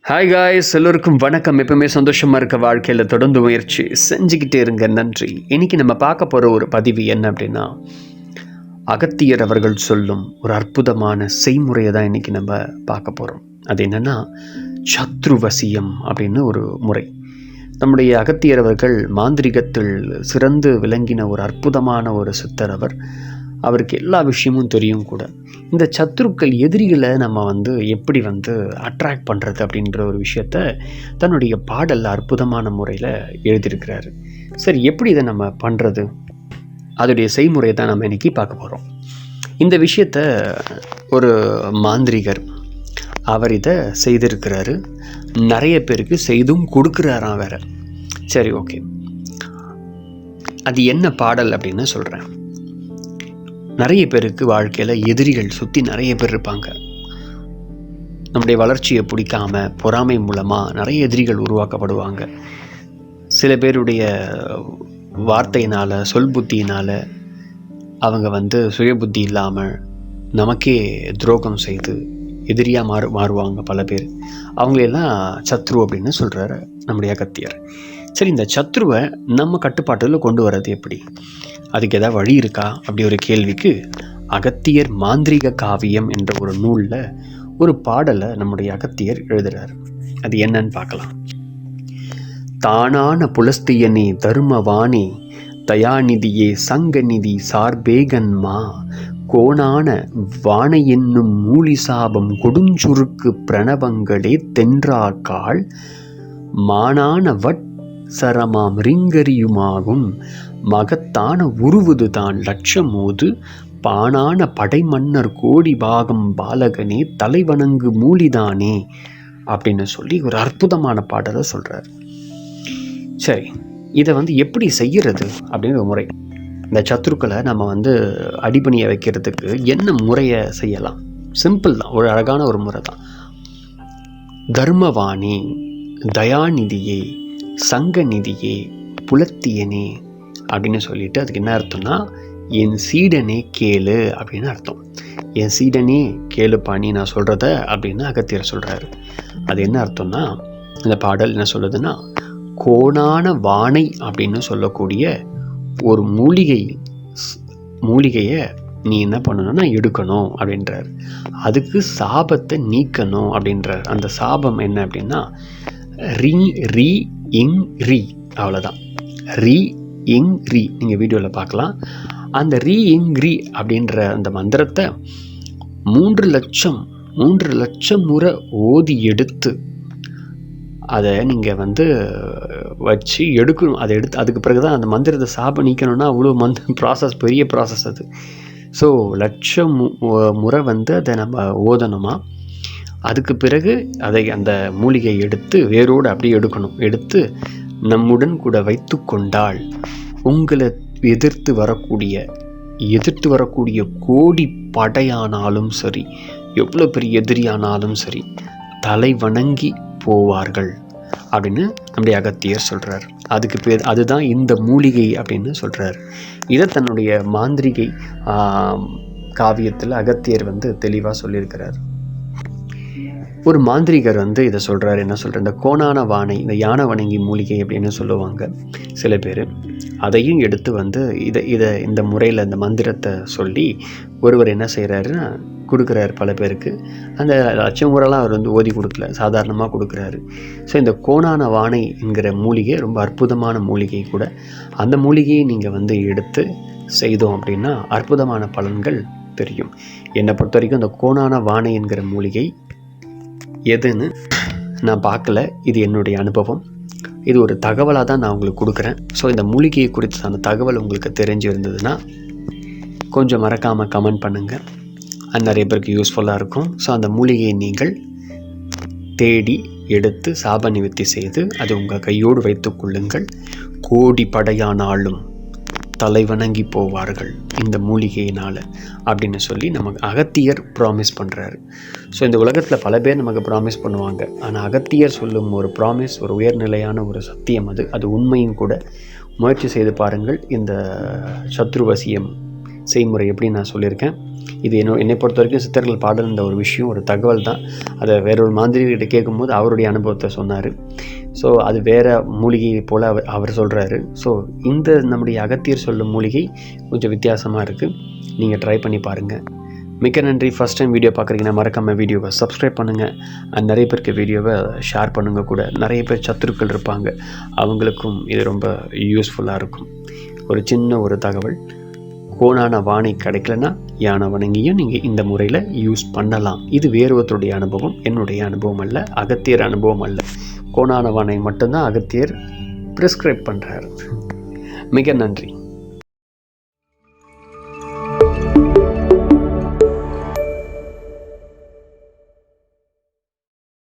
Hi guys, எல்லோருக்கும் வணக்கம். எப்பவுமே சந்தோஷமாக இருக்க வாழ்க்கையில் தொடர்ந்து முயற்சி செஞ்சுக்கிட்டே இருங்க. நன்றி. இன்றைக்கி நம்ம பார்க்க போகிற ஒரு பதிவு என்ன அப்படின்னா, அகத்தியர் அவர்கள் சொல்லும் ஒரு அற்புதமான செய்முறையை தான் இன்றைக்கி நம்ம பார்க்க போகிறோம். அது என்னென்னா, சத்ருவசியம் அப்படின்னு ஒரு முறை. நம்முடைய அகத்தியர் அவர்கள் மாந்திரிகத்தில் சிறந்து விளங்கின ஒரு அற்புதமான ஒரு சித்தர். அவருக்கு எல்லா விஷயமும் தெரியும் கூட. இந்த சத்துருக்கள் எதிரிகளை நம்ம எப்படி அட்ராக்ட் பண்ணுறது அப்படின்ற ஒரு விஷயத்த தன்னுடைய பாடலில் அற்புதமான முறையில் எழுதியிருக்கிறாரு. சரி, எப்படி இதை நம்ம பண்ணுறது, அதோடைய செய்முறையை தான் நம்ம இன்றைக்கி பார்க்க போகிறோம். இந்த விஷயத்த ஒரு மாந்திரிகர் அவர் இதை செய்திருக்கிறாரு. நிறைய பேருக்கு செய்தும் கொடுக்குறாராம் வேற. சரி, ஓகே. அது என்ன பாடல் அப்படின்னு சொல்கிறேன். நிறைய பேருக்கு வாழ்க்கையில் எதிரிகள் சுற்றி நிறைய பேர் இருப்பாங்க. நம்முடைய வளர்ச்சியை பிடிக்காம பொறாமை மூலமாக நிறைய எதிரிகள் உருவாக்கப்படுவாங்க. சில பேருடைய வார்த்தையினால், சொல் புத்தியினால் அவங்க சுய புத்தி இல்லாமல் நமக்கே துரோகம் செய்து எதிரியாக மாறுவாங்க பல பேர். அவங்களெல்லாம் சத்ரு அப்படின்னு சொல்கிறாரு நம்முடைய அகத்தியர். சரி, இந்த சத்ருவை நம்ம கட்டுப்பாட்டில் கொண்டு வர்றது எப்படி, அதுக்கு ஏதாவது வழி இருக்கா அப்படி ஒரு கேள்விக்கு அகத்தியர் மாந்திரிக காவியம் என்ற ஒரு நூலில் ஒரு பாடலை நம்முடைய அகத்தியர் எழுதுகிறார். அது என்னன்னு பார்க்கலாம். தானான புலஸ்தியனே தர்மவாணி தயாநிதியே சங்கநிதி சார்பேகன்மா கோணான வானை என்னும் மூலி சாபம் கொடுஞ்சுருக்கு பிரணவங்களே தென்றாக்காள் மானான சரமாம் ரிங்கரியுமாகும் மகத்தான உருவது தான் லட்சமோது பானான படைமன்னர் கோடி பாகம் பாலகனே தலைவணங்கு மூலிதானே அப்படின்னு சொல்லி ஒரு அற்புதமான பாடலை சொல்கிறார். சரி, இதை எப்படி செய்கிறது அப்படின்னு ஒரு முறை. இந்த சத்துருக்களை நம்ம அடிபணிய வைக்கிறதுக்கு என்ன முறையை செய்யலாம்? சிம்பிள் தான், ஒரு அழகான ஒரு முறை தான். தர்மவாணி தயாநிதியே சங்கநிதியே புலத்தியனே அப்படின்னு சொல்லிட்டு அதுக்கு என்ன அர்த்தம்னா, என் சீடனே கேளு அப்படின்னு அர்த்தம். என் சீடனே கேளுப்பாணி நான் சொல்கிறத அப்படின்னு அகத்தியர் சொல்கிறாரு. அது என்ன அர்த்தம்னா, இந்த பாடல் என்ன சொல்லுதுன்னா, கோணான வானை அப்படின்னு சொல்லக்கூடிய ஒரு மூலிகையை நீ என்ன பண்ணணும்னா எடுக்கணும் அப்படின்றார். அதுக்கு சாபத்தை நீக்கணும் அப்படின்றார். அந்த சாபம் என்ன அப்படின்னா, ரி இங் ரி, அவ்வளோதான். ரி இங் ரி, நீங்கள் வீடியோவில் பார்க்கலாம். அந்த ரி இங் ரி அப்படின்ற அந்த மந்திரத்தை 3 லட்சம் முறை ஓதி எடுத்து அதை நீங்கள் வச்சு எடுக்கணும். அதை எடுத்து அதுக்கு பிறகு தான் அந்த மந்திரத்தை சாபம் நீக்கணும்னா அவ்வளோ ப்ராசஸ், பெரிய ப்ராசஸ் அது. ஸோ 1,00,000 முறை அதை நம்ம ஓதணுமா. அதுக்கு பிறகு அதை அந்த மூலிகையை எடுத்து வேரோடு அப்படியே எடுத்து நம்முடன் கூட வைத்து கொண்டால் உங்களை எதிர்த்து வரக்கூடிய கோடி படையானாலும் சரி, எவ்வளோ பெரிய எதிரியானாலும் சரி, தலை வணங்கி போவார்கள் அப்படின்னு நம்முடைய அகத்தியர் சொல்கிறார். அதுக்கு பேர் அதுதான் இந்த மூலிகை அப்படின்னு சொல்கிறார். இதை தன்னுடைய மாந்திரிகை காவியத்தில் அகத்தியர் தெளிவாக சொல்லியிருக்கிறார். ஒரு மாந்திரிகர் இதை சொல்கிறார். என்ன சொல்கிறார்? இந்த கோணான வானை, இந்த யானை வணங்கி மூலிகை அப்படின்னு சொல்லுவாங்க சில பேர். அதையும் எடுத்து இதை இந்த முறையில் இந்த மந்திரத்தை சொல்லி ஒருவர் என்ன செய்கிறாருன்னா கொடுக்குறாரு பல பேருக்கு. அந்த 1,00,000 முறைலாம் அவர் ஓதி கொடுக்கல, சாதாரணமாக கொடுக்குறாரு. ஸோ இந்த கோணான வானை என்கிற மூலிகை ரொம்ப அற்புதமான மூலிகை கூட. அந்த மூலிகையை நீங்கள் எடுத்து செய்தோம் அப்படின்னா அற்புதமான பலன்கள் தெரியும். என்னை பொறுத்த வரைக்கும் இந்த கோணான வானை என்கிற மூலிகை எதுன்னு நான் பார்க்கல. இது என்னுடைய அனுபவம். இது ஒரு தகவலாக தான் நான் உங்களுக்கு கொடுக்குறேன். ஸோ இந்த மூலிகையை குறித்தான தகவல் உங்களுக்கு தெரிஞ்சு இருந்ததுன்னா கொஞ்சம் மறக்காமல் கமெண்ட் பண்ணுங்கள். அது நிறைய பேருக்கு யூஸ்ஃபுல்லாக இருக்கும். ஸோ அந்த மூலிகையை நீங்கள் தேடி எடுத்து சாப நிவர்த்தி செய்து அது உங்கள் கையோடு வைத்து கொள்ளுங்கள். கோடி படையானாலும் தலை வணங்கி போவார்கள் இந்த மூலிகையினால் அப்படின்னு சொல்லி நமக்கு அகத்தியர் ப்ராமிஸ் பண்ணுறாரு. ஸோ இந்த உலகத்தில் பல பேர் நமக்கு ப்ராமிஸ் பண்ணுவாங்க. ஆனால் அகத்தியர் சொல்லும் ஒரு ப்ராமிஸ் ஒரு உயர்நிலையான ஒரு சத்தியம். அது உண்மையும் கூட. முயற்சி செய்து பாருங்கள். இந்த சத்ருவசியம் செய்முறை எப்படி நான் சொல்லியிருக்கேன். இது என்னை பொறுத்த வரைக்கும் சித்தர்கள் பாடல்ன்ற ஒரு விஷயம், ஒரு தகவல் தான். அதை வேறொரு மாந்திரிகிட்ட கேட்கும்போது அவருடைய அனுபவத்தை சொன்னார். ஸோ அது வேறு மூலிகை போல் அவர் சொல்கிறாரு. ஸோ இந்த நம்முடைய அகத்தியர் சொல்லும் மூலிகை கொஞ்சம் வித்தியாசமாக இருக்குது. நீங்கள் ட்ரை பண்ணி பாருங்கள். மிக்க நன்றி. ஃபஸ்ட் டைம் வீடியோ பார்க்குறீங்கன்னா மறக்காமல் வீடியோவை சப்ஸ்கிரைப் பண்ணுங்கள். நிறைய பேருக்கு வீடியோவை ஷேர் பண்ணுங்கள். கூட நிறைய பேர் சத்துருக்கள் இருப்பாங்க, அவங்களுக்கும் இது ரொம்ப யூஸ்ஃபுல்லாக இருக்கும். ஒரு சின்ன ஒரு தகவல், கோணான வாணி கிடைக்கலன்னா யானை வணங்கியும் நீங்கள் இந்த முறையில் யூஸ் பண்ணலாம். இது வேறு ஒருத்தருடைய அனுபவம், என்னுடைய அனுபவம் அல்ல, அகத்தியர் அனுபவம் அல்ல. கோணான வாணை மட்டும்தான் அகத்தியர் ப்ரிஸ்கிரைப் பண்ணுறாரு. மிக நன்றி.